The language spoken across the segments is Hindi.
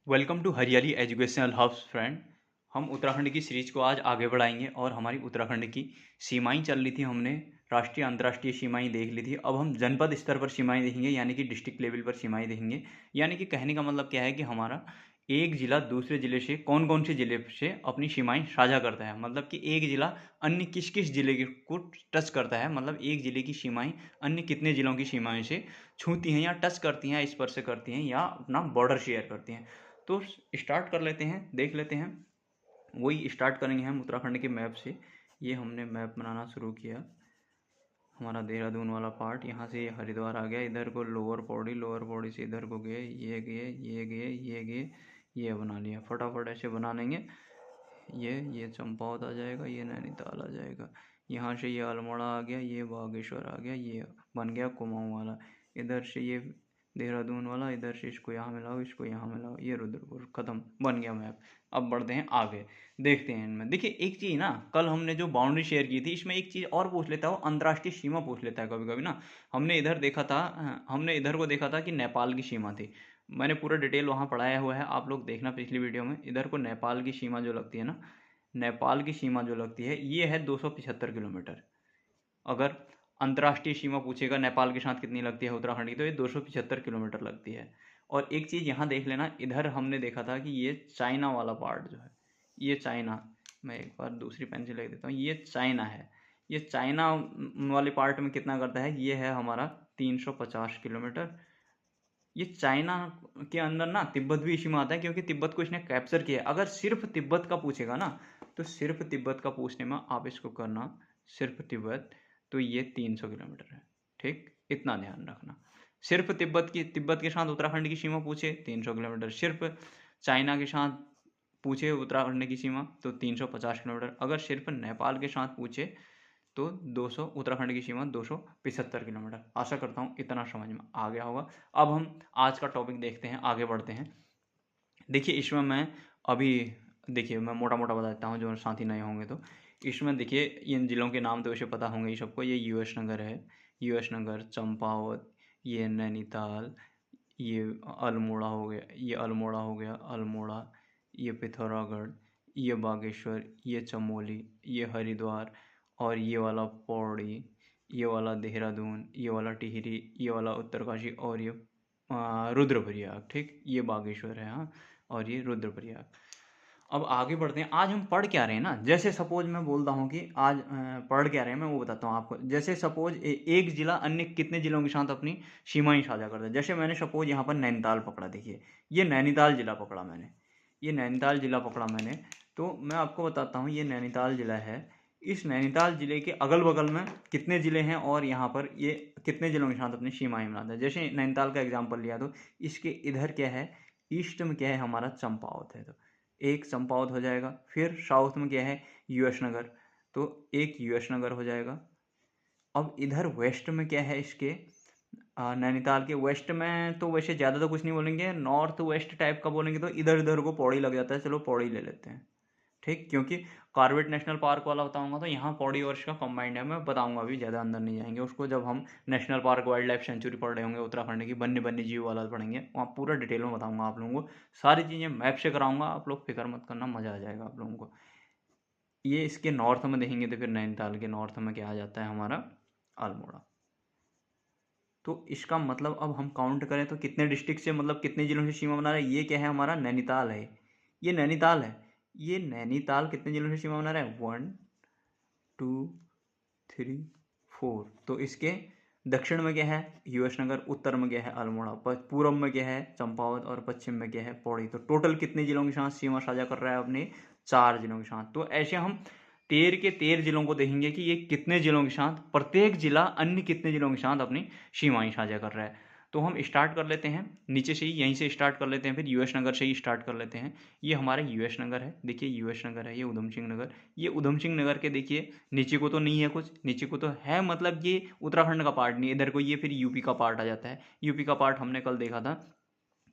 वेलकम टू हरियाली एजुकेशनल हब्स फ्रेंड। हम उत्तराखंड की सीरीज को आज आगे बढ़ाएंगे और हमारी उत्तराखंड की सीमाएं चल रही थी। हमने राष्ट्रीय अंतर्राष्ट्रीय सीमाएं देख ली थी। अब हम जनपद स्तर पर सीमाएं देखेंगे, यानी कि डिस्ट्रिक्ट लेवल पर सीमाएं देखेंगे। यानी कि कहने का मतलब क्या है कि हमारा एक ज़िला दूसरे ज़िले से कौन कौन से ज़िले से अपनी सीमाएं साझा करता है, मतलब कि एक ज़िला अन्य किस किस ज़िले को टच करता है, मतलब एक ज़िले की सीमाएं अन्य कितने ज़िलों की सीमाएं से छूती हैं या टच करती हैं, स्पर्श करती हैं या अपना बॉर्डर शेयर करती हैं। तो स्टार्ट कर लेते हैं, देख लेते हैं। वही स्टार्ट करेंगे हम उत्तराखंड के मैप से। ये हमने मैप बनाना शुरू किया। हमारा देहरादून वाला पार्ट, यहाँ से ये हरिद्वार आ गया, इधर को लोअर पौड़ी से इधर को गए, ये बना लिया। फटाफट ऐसे बना लेंगे। ये चंपावत आ जाएगा, ये नैनीताल आ जाएगा, यहाँ से ये अल्मोड़ा आ गया, ये बागेश्वर आ गया, ये बन गया कुमाऊँ वाला। इधर से ये देहरादून वाला, इधर से इसको यहाँ मिलाओ, इसको यहाँ मिलाओ, ये रुद्रपुर, खत्म, बन गया मैप। अब बढ़ते हैं आगे, देखते हैं इनमें। देखिए एक चीज़ ना, कल हमने जो बाउंड्री शेयर की थी, इसमें एक चीज़ और पूछ लेता है, वो अंतर्राष्ट्रीय सीमा पूछ लेता है कभी कभी ना। हमने इधर को देखा था कि नेपाल की सीमा थी। मैंने पूरा डिटेल वहाँ पढ़ाया हुआ है, आप लोग देखना पिछली वीडियो में। इधर को नेपाल की सीमा जो लगती है ना, नेपाल की सीमा जो लगती है ये है 275 किलोमीटर। अगर अंतर्राष्ट्रीय सीमा पूछेगा नेपाल के साथ कितनी लगती है उत्तराखंड की, तो ये 275 किलोमीटर लगती है। और एक चीज़ यहाँ देख लेना, इधर हमने देखा था कि ये चाइना वाला पार्ट जो है, ये चाइना, मैं एक बार दूसरी पेन से लिख देता हूँ, ये चाइना है। ये चाइना वाले पार्ट में कितना करता है, ये है हमारा 350 किलोमीटर। ये चाइना के अंदर ना तिब्बत भी इसी में आता है, क्योंकि तिब्बत को इसने कैप्चर किया है। अगर सिर्फ तिब्बत का पूछेगा ना, तो सिर्फ तिब्बत का पूछने में आप इसको करना सिर्फ तिब्बत, तो ये 300 किलोमीटर है। ठीक, इतना ध्यान रखना। सिर्फ तिब्बत के साथ उत्तराखंड की सीमा पूछे 300 किलोमीटर, सिर्फ चाइना के साथ पूछे उत्तराखंड की सीमा तो 350 किलोमीटर, अगर सिर्फ नेपाल के साथ पूछे तो 200, उत्तराखंड की सीमा 275 किलोमीटर। आशा करता हूँ इतना समझ में आ गया होगा। अब हम आज का टॉपिक देखते हैं, आगे बढ़ते हैं। देखिए इसमें मैं अभी, देखिए मैं मोटा मोटा बता देता हूँ जो साथी नए होंगे तो। इसमें देखिए इन जिलों के नाम तो वैसे पता होंगे ही सबको। ये यूएस नगर है, यूएस नगर, चंपावत, ये नैनीताल, ये अल्मोड़ा हो गया, अल्मोड़ा, ये पिथौरागढ़, ये बागेश्वर, ये चमोली, ये हरिद्वार, और ये वाला पौड़ी, ये वाला देहरादून, ये वाला टिहरी, ये वाला उत्तरकाशी, और ये रुद्रप्रयाग। ठीक, ये बागेश्वर है, हाँ, और ये रुद्रप्रयाग। अब आगे बढ़ते हैं। आज हम पढ़ क्या रहे हैं ना, जैसे सपोज मैं बोलता हूँ कि आज पढ़ क्या रहे हैं, मैं वो बताता हूँ आपको। जैसे सपोज एक जिला अन्य कितने जिलों के साथ अपनी सीमाएं साझा करता है। जैसे मैंने सपोज यहाँ पर नैनीताल पकड़ा, देखिए ये नैनीताल जिला पकड़ा मैंने, ये नैनीताल जिला पकड़ा मैंने। तो मैं आपको बताता हूँ, ये नैनीताल जिला है। इस नैनीताल जिले के अगल बगल में कितने ज़िले हैं और यहाँ पर ये कितने ज़िलों के साथ अपनी सीमाएं बनाता है। जैसे नैनीताल का एग्जाम्पल लिया तो इसके इधर क्या है, ईस्ट में क्या है हमारा, चंपावत है, तो एक चंपावत हो जाएगा। फिर साउथ में क्या है, यूएस नगर, तो एक यूएस नगर हो जाएगा। अब इधर वेस्ट में क्या है इसके, नैनीताल के वेस्ट में तो वैसे ज़्यादा तो कुछ नहीं बोलेंगे, नॉर्थ वेस्ट टाइप का बोलेंगे तो इधर इधर को पौड़ी लग जाता है। चलो पौड़ी ले लेते हैं। ठीक, क्योंकि कॉर्बेट नेशनल पार्क वाला बताऊंगा तो यहाँ पौड़ी और इसका कंबाइंड है। मैं बताऊंगा, अभी ज़्यादा अंदर नहीं जाएंगे उसको, जब हम national park wild life sanctuary पढ़ रहे होंगे उत्तराखंड की, वन्य जीव वाला पढ़ेंगे, वहाँ पूरा डिटेल में बताऊंगा आप लोगों को। सारी चीज़ें मैप से कराऊंगा, आप लोग फिक्र मत करना, मज़ा आ जाएगा आप लोगों को। ये इसके नॉर्थ में देखेंगे तो फिर नैनीताल के नॉर्थ में क्या आ जाता है हमारा, अल्मोड़ा। तो इसका मतलब अब हम काउंट करें तो कितने डिस्ट्रिक्ट से, मतलब कितने जिलों से सीमा बना रहा है। ये क्या है हमारा, नैनीताल है, ये नैनीताल है। ये नैनीताल कितने जिलों से सीमा बना रहा है, 1 2 3 4। तो इसके दक्षिण में क्या है, यूएस नगर, उत्तर में क्या है, अल्मोड़ा, पूर्व में क्या है, चंपावत, और पश्चिम में क्या है, पौड़ी। तो टोटल कितने जिलों के साथ सीमा साझा कर रहा है अपने, 4 जिलों के साथ। तो ऐसे हम 13 के 13 जिलों को देखेंगे कि ये कितने जिलों के साथ, प्रत्येक जिला अन्य कितने जिलों के साथ अपनी सीमाएं साझा कर रहा है। तो हम स्टार्ट कर लेते हैं नीचे से ही, यहीं से स्टार्ट कर लेते हैं, फिर यूएस नगर से ही स्टार्ट कर लेते हैं। ये हमारा यूएस नगर है, देखिए यूएस नगर है, ये उधम सिंह नगर, ये उधम सिंह नगर के देखिए नीचे को तो नहीं है कुछ, नीचे को तो है, मतलब ये उत्तराखंड का पार्ट नहीं है इधर को, ये फिर यूपी का पार्ट आ जाता है। यूपी का पार्ट हमने कल देखा था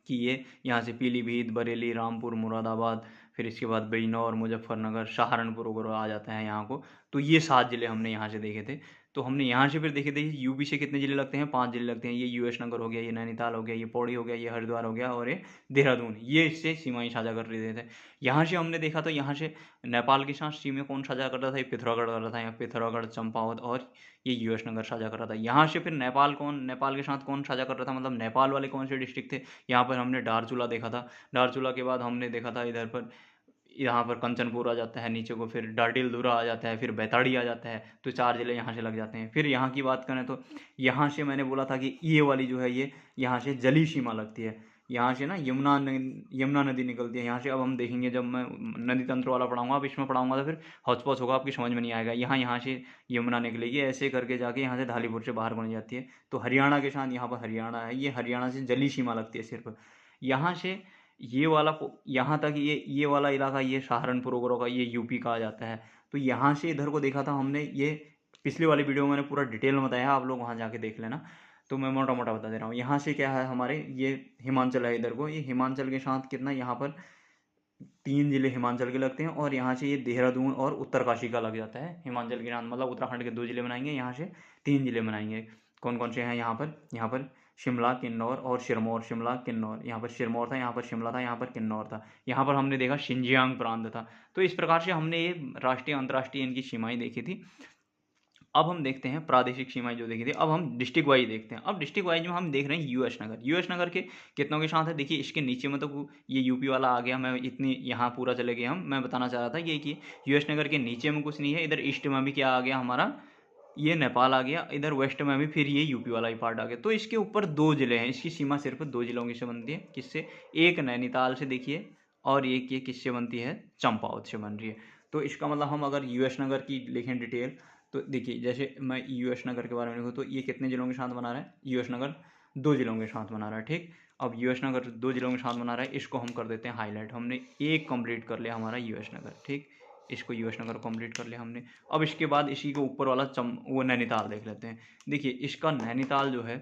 कि ये यहाँ से पीलीभीत, बरेली, रामपुर, मुरादाबाद, फिर इसके बाद बिजनौर, मुजफ्फरनगर, सहारनपुर वगैरह आ जाता है यहाँ को। तो ये 7 ज़िले हमने यहाँ से देखे थे। तो हमने यहाँ से फिर देखिए यूपी से कितने ज़िले लगते हैं, 5 ज़िले लगते हैं। ये यूएस नगर हो गया, ये नैनीताल हो गया, ये पौड़ी हो गया, ये हरिद्वार हो गया और ये देहरादून, ये इससे सीमाएं साझा कर रहे थे। यहाँ से हमने देखा तो यहाँ से नेपाल के साथ सीमा कौन साझा कर रहा था, ये पिथौरागढ़ कर रहा था, यहाँ पिथौरागढ़, चंपावत और ये यूएस नगर साझा कर रहा था। यहाँ से फिर नेपाल के साथ कौन साझा कर रहा था, मतलब नेपाल वाले कौन से डिस्ट्रिक्ट थे, यहाँ पर हमने दारचूला देखा था। दारचूला के बाद हमने देखा था इधर पर, यहाँ पर कंचनपुर आ जाता है नीचे को, फिर डाटिलधुरा आ जाता है, फिर बैताड़ी आ जाता है। तो 4 ज़िले यहाँ से लग जाते हैं। फिर यहाँ की बात करें तो यहाँ से मैंने बोला था कि ये वाली जो है ये यहाँ से जली सीमा लगती है। यहाँ से ना यमुना नदी निकलती है यहाँ से। अब हम देखेंगे जब मैं नदी तंत्र वाला पढ़ाऊंगा, अब इसमें पढ़ाऊंगा तो फिर हौच-पौच होगा, आपकी समझ में नहीं आएगा। यहाँ से यमुना निकलेगी, ऐसे करके जाके यहाँ से ढालीपुर से बाहर बन जाती है। तो हरियाणा के साथ यहाँ पर हरियाणा है, ये हरियाणा से जली सीमा लगती है सिर्फ। यहाँ से ये वाला यहाँ तक ये वाला इलाका, ये सहारनपुर वगैरह का, ये यूपी का आ जाता है। तो यहाँ से इधर को देखा था हमने, ये पिछली वाली वीडियो में मैंने पूरा डिटेल में बताया है, आप लोग वहाँ जाके देख लेना। तो मैं मोटा मोटा बता दे रहा हूँ। यहाँ से क्या है हमारे, ये हिमाचल है इधर को, ये हिमाचल के साथ कितना यहाँ पर 3 ज़िले हिमाचल के लगते हैं। और यहाँ से ये देहरादून और उत्तरकाशी का लग जाता है हिमाचल के साथ, मतलब उत्तराखंड के 2 ज़िले बनाएंगे, यहाँ से 3 ज़िले बनाएंगे। कौन कौन से हैं यहाँ पर शिमला, किन्नौर और सिरमौर। शिमला, किन्नौर, यहाँ पर सिरमौर था, यहाँ पर शिमला था, यहाँ पर किन्नौर था। यहाँ पर हमने देखा शिंजियांग प्रांत था। तो इस प्रकार से हमने ये राष्ट्रीय अंतर्राष्ट्रीय इनकी सीमाएं देखी थी। अब हम देखते हैं प्रादेशिक सीमाएं जो देखी थी। अब हम डिस्ट्रिक्ट वाइज देखते हैं। अब डिस्ट्रिक्ट वाइज में हम देख रहे हैं यूएस नगर। यूएस नगर के कितनों के साथ है, देखिए इसके नीचे में तो ये यूपी वाला आ गया। मैं इतनी यहाँ पूरा चले गए मैं बताना चाह रहा था ये कि यूएस नगर के नीचे में कुछ नहीं है। इधर ईस्ट में भी क्या आ गया हमारा, ये नेपाल आ गया। इधर वेस्ट में भी फिर ये यूपी वाला ही पार्ट आ गया। तो इसके ऊपर 2 ज़िले हैं। इसकी सीमा सिर्फ 2 ज़िलों की से बनती है। किससे, एक नैनीताल से देखिए, और एक ये किससे बनती है, चंपावत से बन रही है। तो इसका मतलब हम अगर यूएस नगर की लिखें डिटेल, तो देखिए जैसे मैं यूएस नगर के बारे में लिखूँ तो ये कितने ज़िलों के साथ बना रहा है, यूएस नगर 2 ज़िलों के साथ बना रहा है। ठीक, अब यूएस नगर 2 ज़िलों के साथ बना रहा है, इसको हम कर देते हैं हाईलाइट। हमने एक कंप्लीट कर लिया हमारा यूएस नगर। ठीक, इसको यूएस नगर कंप्लीट कर लिया हमने। अब इसके बाद इसी के ऊपर वाला वो नैनीताल देख लेते हैं। देखिए इसका नैनीताल जो है,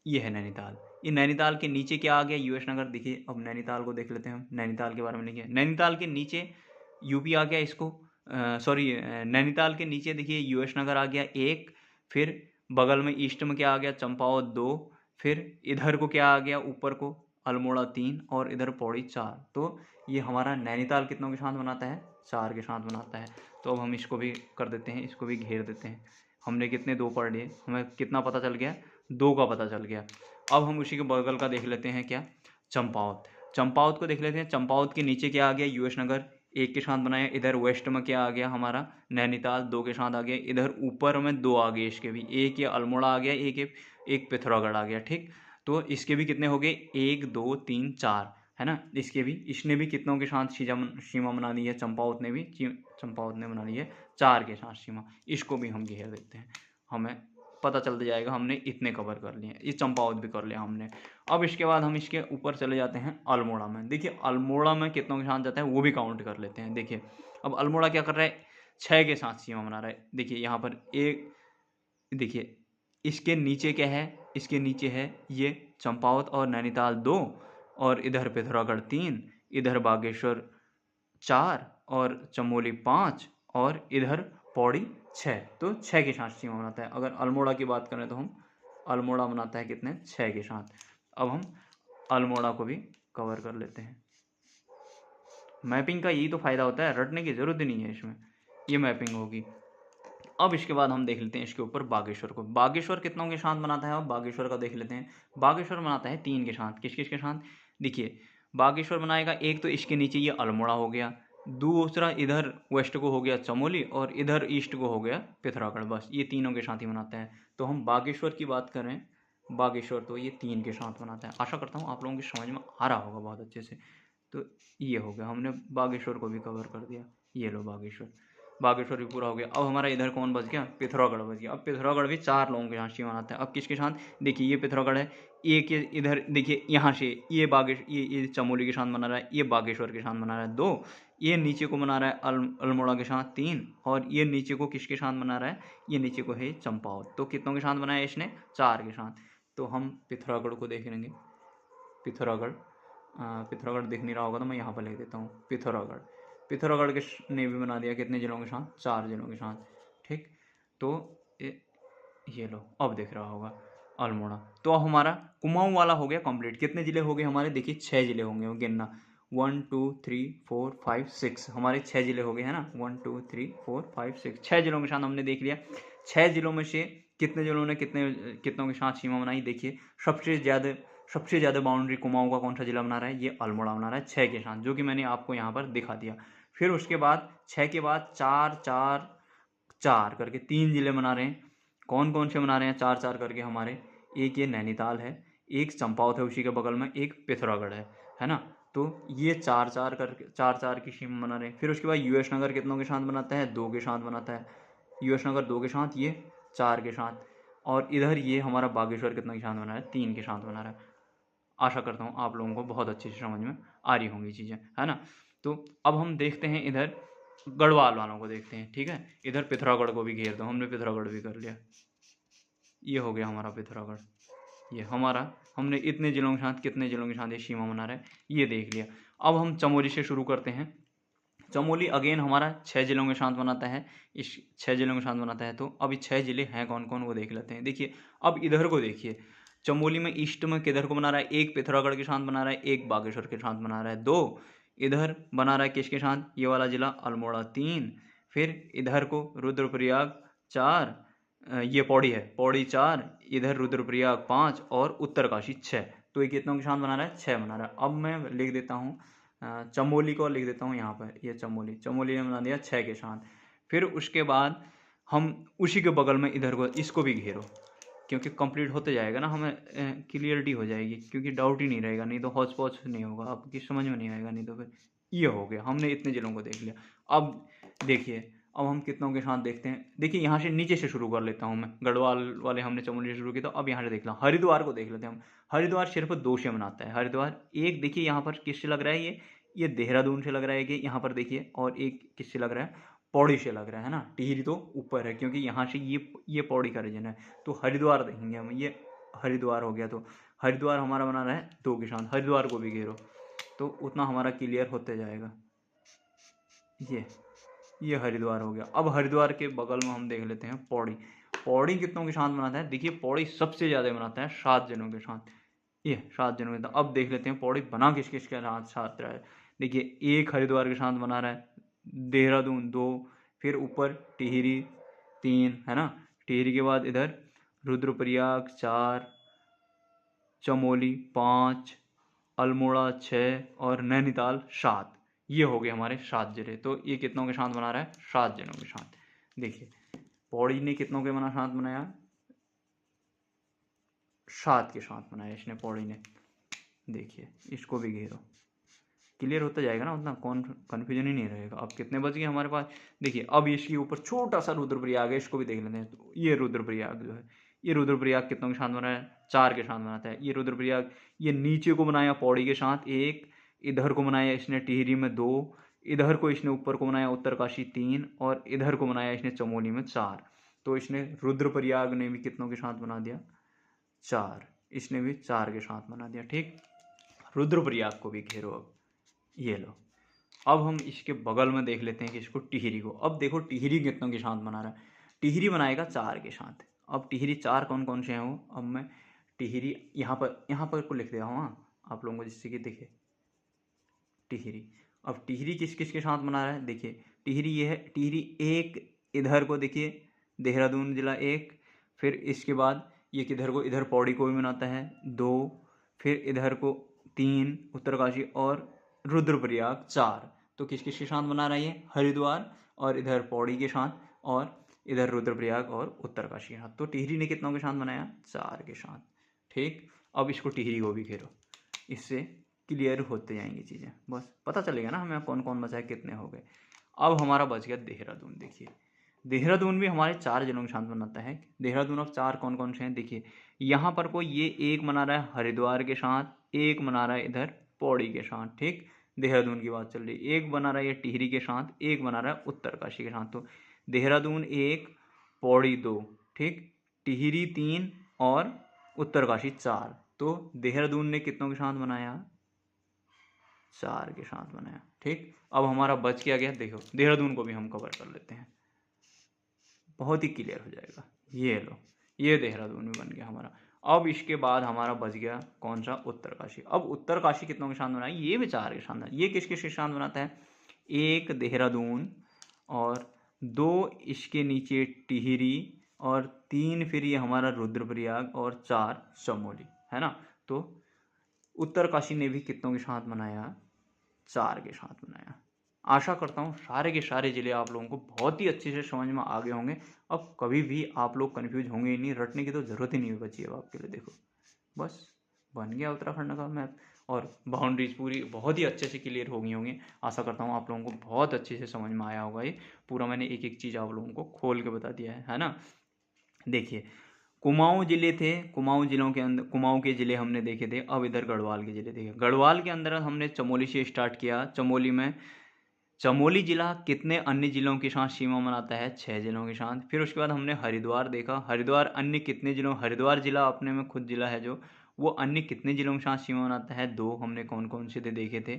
ये है नैनीताल। ये नैनीताल के नीचे क्या आ गया, यूएस नगर। देखिए अब नैनीताल को देख लेते हैं हम, नैनीताल के बारे में लिखिए। नैनीताल के नीचे यूपी आ गया, इसको सॉरी नैनीताल के नीचे देखिए यूएस नगर आ गया एक, फिर बगल में ईस्ट में क्या आ गया, चंपावत 2, फिर इधर को क्या आ गया ऊपर को, अल्मोड़ा 3 और इधर पौड़ी 4। तो ये हमारा नैनीताल कितनों के साथ बनाता है, 4 के साथ बनाता है। तो अब हम इसको भी कर देते हैं, इसको भी घेर देते हैं। हमने कितने 2 पढ़ लिए, हमें कितना पता चल गया, 2 का पता चल गया। अब हम उसी के बगल का देख लेते हैं क्या, चंपावत। चंपावत को देख लेते हैं। चंपावत के नीचे क्या आ गया, यूएस नगर 1 के साथ बनाया। इधर वेस्ट में क्या आ गया हमारा, नैनीताल 2 के साथ आ गया। इधर ऊपर में 2 आ गए इसके भी, एक ये अल्मोड़ा आ गया, एक पिथौरागढ़ आ गया। ठीक, तो इसके भी कितने हो गए, 1 2 3 4 है ना। इसके भी, इसने भी कितनों के साथ सीमा बना ली है, चंपावत ने भी, चंपावत ने बना ली है 4 के साथ सीमा। इसको भी हम घेर देते हैं, हमें पता चलता जाएगा हमने इतने कवर कर लिए। ये चंपावत भी कर लिया हमने। अब इसके बाद हम इसके ऊपर चले जाते हैं अल्मोड़ा में। देखिए अल्मोड़ा में कितनों के साथ जाता है वो भी काउंट कर लेते हैं। देखिए अब अल्मोड़ा क्या कर रहा है, 6 के साथ सीमा बना रहा है। देखिए यहाँ पर एक, देखिए इसके नीचे क्या है, इसके नीचे है ये चंपावत और नैनीताल 2, और इधर पिथौरागढ़ 3, इधर बागेश्वर 4 और चमोली 5 और इधर पौड़ी 6। तो 6 के साथ सीमा बनाता है। अगर अल्मोड़ा की बात करें तो हम, अल्मोड़ा बनाता है कितने, 6 के साथ। अब हम अल्मोड़ा को भी कवर कर लेते हैं। मैपिंग का यही तो फ़ायदा होता है, रटने की ज़रूरत ही नहीं है इसमें, ये मैपिंग होगी। अब इसके बाद हम देख लेते हैं इसके ऊपर बागेश्वर को। बागेश्वर कितनों के साथ बनाता है, अब बागेश्वर का देख लेते हैं। बागेश्वर बनाता है 3 के साथ। किस किस के साथ, देखिए बागेश्वर बनाएगा एक तो इसके नीचे ये अल्मोड़ा हो गया, दूसरा इधर वेस्ट को हो गया चमोली, और इधर ईस्ट को हो गया पिथौरागढ़। बस ये तीनों के साथ ही बनाता है। तो हम बागेश्वर की बात करें, बागेश्वर तो ये 3 के साथ बनाता है। आशा करता हूँ आप लोगों की समझ में आ रहा होगा बहुत अच्छे से। तो ये हो गया, हमने बागेश्वर को भी कवर कर दिया। ये लो बागेश्वर, बागेश्वर भी पूरा हो गया। अब हमारा इधर कौन बच गया, पिथौरागढ़ बच गया। अब पिथौरागढ़ भी 4 लोगों के साथ सीमा बनाता है। अब किसके साथ, देखिए ये पिथौरागढ़ है, एक ये इधर देखिए यहाँ से ये ये चमोली के साथ बना रहा है, ये बागेश्वर के साथ बना रहा है 2, ये नीचे को बना रहा है अल्मोड़ा के साथ 3, और ये नीचे को किसके साथ बना रहा है, ये नीचे को है चंपावत। तो कितनों के साथ बनाया इसने, 4 के साथ। तो हम पिथौरागढ़ को देख लेंगे। पिथौरागढ़, पिथौरागढ़ दिख नहीं रहा होगा तो मैं यहाँ पर लिख देता हूँ पिथौरागढ़। पिथौरागढ़ के ने भी बना दिया कितने ज़िलों के साथ, 4 ज़िलों के साथ। ठीक, तो ये लो अब दिख रहा होगा अल्मोड़ा। तो अब हमारा कुमाऊं वाला हो गया कंप्लीट। कितने जिले हो गए हमारे, देखिए 6 जिले होंगे, वो गिनना 1 2 3 4 5 6 हमारे 6 जिले हो गए हैं ना, 1 2 3 4 5 6 6 जिलों के साथ हमने देख लिया। 6 जिलों में से कितने जिलों ने कितनों के साथ सीमा बनाई, देखिए सबसे ज़्यादा बाउंड्री कुमाऊं का कौन सा जिला बना रहा है, ये अल्मोड़ा बना रहा है 6 के साथ, जो कि मैंने आपको यहाँ पर दिखा दिया। फिर उसके बाद 6 के बाद 4 4 4 करके 3 जिले बना रहे हैं। कौन कौन से बना रहे हैं 4 4 करके हमारे, एक ये नैनीताल है, एक चंपावत है उसी के बगल में, एक पिथौरागढ़ है ना। तो ये 4 4 करके 4 4 की सीमा बना रहे हैं। फिर उसके बाद यूएस नगर कितनों के साथ बनाता है, 2 के साथ बनाता है। यूएस नगर 2 के साथ, ये 4 के साथ। और इधर ये हमारा बागेश्वर कितनों के साथ बना रहा है, 3 के साथ बना रहा है। आशा करता हूँ आप लोगों को बहुत अच्छे से समझ में आ रही होंगी चीज़ें, है ना। तो अब हम देखते हैं इधर गढ़वाल वालों को देखते हैं, ठीक है। इधर पिथौरागढ़ को भी घेर दो, हमने पिथौरागढ़ भी कर लिया। ये हो गया हमारा पिथौरागढ़। ये हमारा, हमने इतने जिलों के साथ कितने जिलों के साथ ये सीमा बना रहा है ये देख लिया। अब हम चमोली से शुरू करते हैं। चमोली अगेन हमारा 6 जिलों के साथ बनाता है, इस 6 जिलों के साथ बनाता है। तो अब ये 6 जिले हैं कौन कौन वो देख लेते हैं। देखिए अब इधर को देखिए, चमोली में ईस्ट में किधर को बना रहा है, एक पिथौरागढ़ के साथ बना रहा है, एक बागेश्वर के साथ बना रहा है, 2 इधर बना रहा है किसके साथ, ये वाला जिला अल्मोड़ा 3, फिर इधर को रुद्रप्रयाग 4, ये पौड़ी है, पौड़ी 4, इधर रुद्रप्रयाग 5 और उत्तरकाशी 6। तो ये कितनों के साथ बना रहा है, 6 बना रहा है। अब मैं लिख देता हूँ चमोली को लिख देता हूँ यहाँ पर, ये चमोली ने बना दिया 6 के साथ। फिर उसके बाद हम उसी के बगल में इधर को, इसको भी घेरो, क्योंकि कंप्लीट होते जाएगा ना, हमें क्लियरिटी हो जाएगी, क्योंकि डाउट ही नहीं रहेगा, नहीं तो हौच पौच नहीं होगा, आपकी समझ में नहीं आएगा, नहीं तो फिर ये हो गया। हमने इतने जिलों को देख लिया। अब देखिए अब हम कितनों के साथ देखते हैं। देखिए यहाँ से नीचे से शुरू कर लेता हूँ मैं, गढ़वाल वाले हमने चमोली से शुरू किया, तो अब यहाँ से देख लो हरिद्वार को देख लेते हैं हम। हरिद्वार सिर्फ 2 से बनाता है। हरिद्वार एक देखिए यहाँ पर किससे लग रहा है, ये देहरादून से लग रहा है कि यहाँ पर देखिए, और एक किससे लग रहा है, पौड़ी से लग रहा है ना। टिहरी तो ऊपर है, क्योंकि यहाँ से ये पौड़ी का रीजन है। तो हरिद्वार देखेंगे हम, ये हरिद्वार हो गया। तो हरिद्वार हमारा बना रहा है 2 के साथ, हरिद्वार को भी घेरो, तो उतना हमारा क्लियर होते जाएगा। ये हरिद्वार हो गया। अब हरिद्वार के बगल में हम देख लेते हैं पौड़ी। पौड़ी कितनों के साथ बनाता है, देखिए पौड़ी सबसे ज़्यादा बनाता है 7 जनों के साथ, ये 7 जनों के साथ। अब देख लेते हैं पौड़ी बना किस किस के साथ रहा है। देखिए एक हरिद्वार के साथ बना रहा है, देहरादून 2, फिर ऊपर टिहरी 3, है ना। टिहरी के बाद इधर रुद्रप्रयाग 4, चमोली 5, अल्मोड़ा 6 और नैनीताल 7। ये हो गए हमारे 7 जिले। तो ये कितनों के साथ बना रहा है, 7 जिलों के साथ। देखिए पौड़ी ने कितनों के साथ बनाया, 7 के साथ बनाया इसने, पौड़ी ने। देखिए इसको भी घेरो, क्लियर होता जाएगा ना, उतना कन्फ्यूजन ही नहीं रहेगा। अब कितने बच गए हमारे पास, देखिए अब इसके ऊपर छोटा सा रुद्रप्रयाग है, इसको भी देख लेते हैं। तो ये रुद्रप्रयाग जो है, ये रुद्रप्रयाग कितनों के साथ बना है, 4 के साथ बनाता है। ये रुद्रप्रयाग ये नीचे को बनाया पौड़ी के साथ 1, इधर को बनाया इसने टिहरी में 2, इधर को इसने ऊपर को बनाया उत्तरकाशी 3, और इधर को बनाया इसने चमोली में 4। तो इसने रुद्रप्रयाग ने भी कितनों के साथ बना दिया, 4, इसने भी 4 के साथ बना दिया। ठीक, रुद्रप्रयाग को भी घेरो। अब ये लो, अब हम इसके बगल में देख लेते हैं कि इसको टिहरी को। अब देखो टिहरी कितनों के साथ बना रहा है, टिहरी बनाएगा 4 के साथ। अब टिहरी 4 कौन कौन से हैं वो, अब मैं टिहरी यहाँ पर को लिख दे रहा हूँ आप लोगों को, जिससे कि दिखे टिहरी। अब टिहरी किस किस के साथ बना रहा है, देखिए टिहरी ये है, टिहरी 1 इधर को देखिए, देहरादून जिला 1, फिर इसके बाद ये किधर को, इधर पौड़ी को भी बनाता है 2, फिर इधर को 3 उत्तरकाशी, और रुद्रप्रयाग 4। तो किस किस के साथ बना रहा है ये, हरिद्वार और इधर पौड़ी के साथ, और इधर रुद्रप्रयाग और उत्तरकाशी के साथ। तो टिहरी ने कितनों के साथ बनाया, 4 के साथ। ठीक, अब इसको टिहरी को भी घेरो, इससे क्लियर होते जाएंगी चीज़ें, बस पता चलेगा ना हमें कौन कौन बचा है, कितने हो गए। अब हमारा बच गया देहरादून। देखिए देहरादून भी हमारे 4 जिलों के साथ बनाता है। देहरादून अब 4 कौन कौन से हैं, देखिए यहाँ पर को ये एक मना रहा है हरिद्वार के साथ, एक मना रहा है इधर पौड़ी के साथ। ठीक, देहरादून की बात चल रही है। एक बना रहा है ये टिहरी के साथ, एक बना रहा है उत्तरकाशी के साथ। तो देहरादून 1, पौड़ी 2, ठीक, टिहरी 3 और उत्तरकाशी 4। तो देहरादून ने कितनों के साथ बनाया, 4 के साथ बनाया। ठीक, अब हमारा बच क्या गया, देखो देहरादून को भी हम कवर कर लेते हैं, बहुत ही क्लियर हो जाएगा। ये लो, ये देहरादून में बन गया हमारा। अब इसके बाद हमारा बच गया कौन सा, उत्तरकाशी। अब उत्तरकाशी कितनों के साथ बनाया, ये भी 4 के साथ। ये किस किस के साथ बनाता है, 1 देहरादून और 2 इसके नीचे टिहरी और 3 फिर ये हमारा रुद्रप्रयाग और 4 चमोली, है ना। तो उत्तरकाशी ने भी कितनों के साथ बनाया, 4 के साथ बनाया। आशा करता हूँ सारे के सारे ज़िले आप लोगों को बहुत ही अच्छे से समझ में आ गए होंगे। अब कभी भी आप लोग कंफ्यूज होंगे ही नहीं, रटने की तो ज़रूरत ही नहीं बची है आपके लिए। देखो बस बन गया उत्तराखंड का मैप और बाउंड्रीज पूरी बहुत ही अच्छे से क्लियर हो गई होंगी। आशा करता हूँ आप लोगों को बहुत अच्छे से समझ में आया होगा। ये पूरा मैंने एक एक चीज़ आप लोगों को खोल के बता दिया है ना। देखिए कुमाऊं जिले थे, कुमाऊं जिलों के अंदर कुमाऊं के ज़िले हमने देखे थे। अब इधर गढ़वाल के ज़िले देखे। गढ़वाल के अंदर हमने चमोली से स्टार्ट किया। चमोली में चमोली जिला कितने अन्य जिलों के साथ सीमा बनाता है, 6 जिलों के साथ। फिर उसके बाद हमने हरिद्वार देखा। हरिद्वार अन्य कितने जिलों, हरिद्वार जिला अपने में खुद जिला है जो, वो अन्य कितने जिलों के साथ सीमा बनाता है, 2। हमने कौन कौन से थे देखे थे,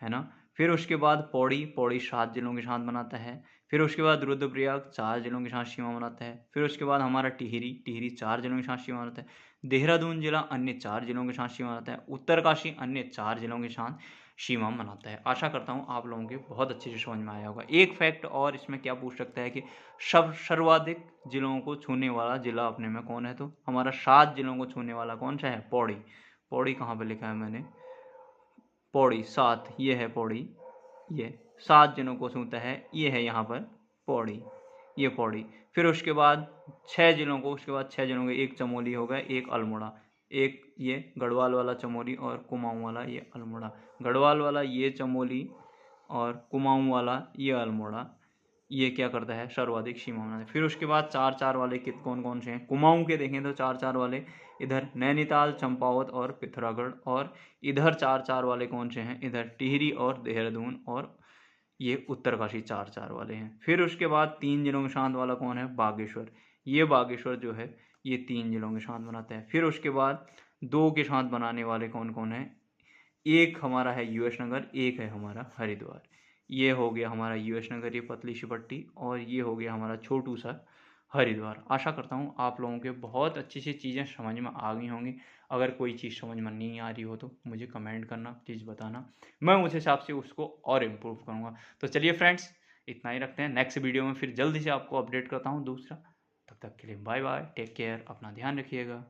है ना। फिर उसके बाद पौड़ी, पौड़ी 7 जिलों के साथ बनाता है। फिर उसके बाद रुद्रप्रयाग 4 जिलों के साथ सीमा बनाता है। फिर उसके बाद हमारा टिहरी, टिहरी 4 जिलों के साथ सीमा बनाता है। देहरादून जिला अन्य 4 जिलों के साथ सीमा बनाता है। उत्तरकाशी अन्य 4 जिलों के साथ सीमा मनाता है। आशा करता हूँ आप लोगों के बहुत अच्छे से समझ में आया होगा। एक फैक्ट और इसमें क्या पूछ सकता है कि सर्वाधिक जिलों को छूने वाला जिला अपने में कौन है, तो हमारा 7 जिलों को छूने वाला कौन सा है, पौड़ी। पौड़ी कहाँ पे लिखा है मैंने, पौड़ी 7, ये है पौड़ी, ये 7 जिलों को छूता है, ये है यहाँ पर पौड़ी, ये पौड़ी। फिर उसके बाद 6 जिलों को, उसके बाद 6 जिलों के, एक चमोली हो गया, एक अल्मोड़ा, एक ये गढ़वाल वाला चमोली और कुमाऊं वाला ये अल्मोड़ा। गढ़वाल वाला ये चमोली और कुमाऊं वाला ये अल्मोड़ा, ये क्या करता है, सर्वाधिक सीमा बनाता है। फिर उसके बाद 4-4 वाले कित कौन कौन से हैं, कुमाऊं के देखें तो 4-4 वाले इधर नैनीताल, चंपावत और पिथौरागढ़। और इधर 4-4 वाले कौन से हैं, इधर टिहरी और देहरादून और ये उत्तरकाशी 4-4 वाले हैं। फिर उसके बाद 3 जिलों के साथ वाला कौन है, बागेश्वर। ये बागेश्वर जो है ये 3 जिलों के साथ बनाता है। फिर उसके बाद 2 के साथ बनाने वाले कौन कौन है, एक हमारा है यूएस नगर, एक है हमारा हरिद्वार। ये हो गया हमारा यूएस नगर, ये पतली सी पट्टी, और ये हो गया हमारा छोटू सा हरिद्वार। आशा करता हूँ आप लोगों के बहुत अच्छी सी चीज़ें समझ में आ गई होंगी। अगर कोई चीज़ समझ में नहीं आ रही हो तो मुझे कमेंट करना, प्लीज़ बताना, मैं उस हिसाब से उसको और इम्प्रूव करूँगा। तो चलिए फ्रेंड्स, इतना ही रखते हैं। नेक्स्ट वीडियो में फिर जल्दी से आपको अपडेट करता हूँ दूसरा। तब तक के लिए बाय बाय, टेक केयर, अपना ध्यान रखिएगा।